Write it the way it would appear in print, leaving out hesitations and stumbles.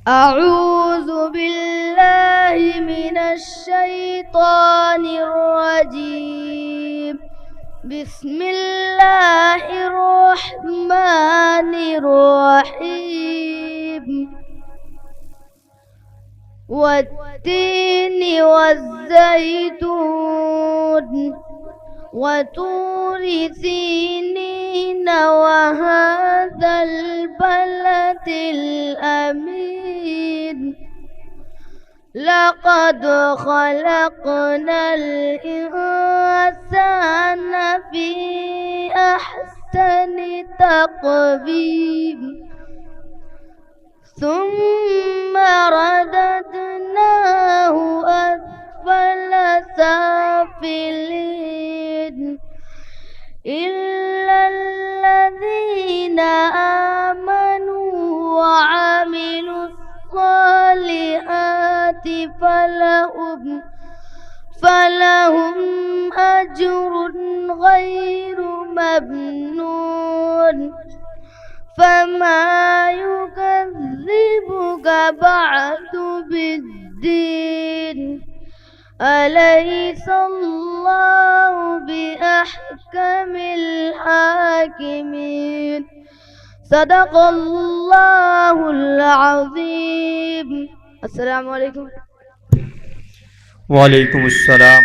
أعوذ بالله من الشيطان الرجيم. بسم الله الرحمن الرحيم. والتين والزيتون وطور سينين وهذا البلد الأمين. لقد خلقنا الإنسان في أحسن تقويم ثم رددناه أسفل سافلين إلا الذين آمنوا وعملوا الصالحات فلهم أجر غير ممنون. فما يكذبك بعد بالدين. أليس الله بأحكم الحاكمين. صدق الله العظيم. السلام عليكم. ওয়ালাইকুম আসসালাম।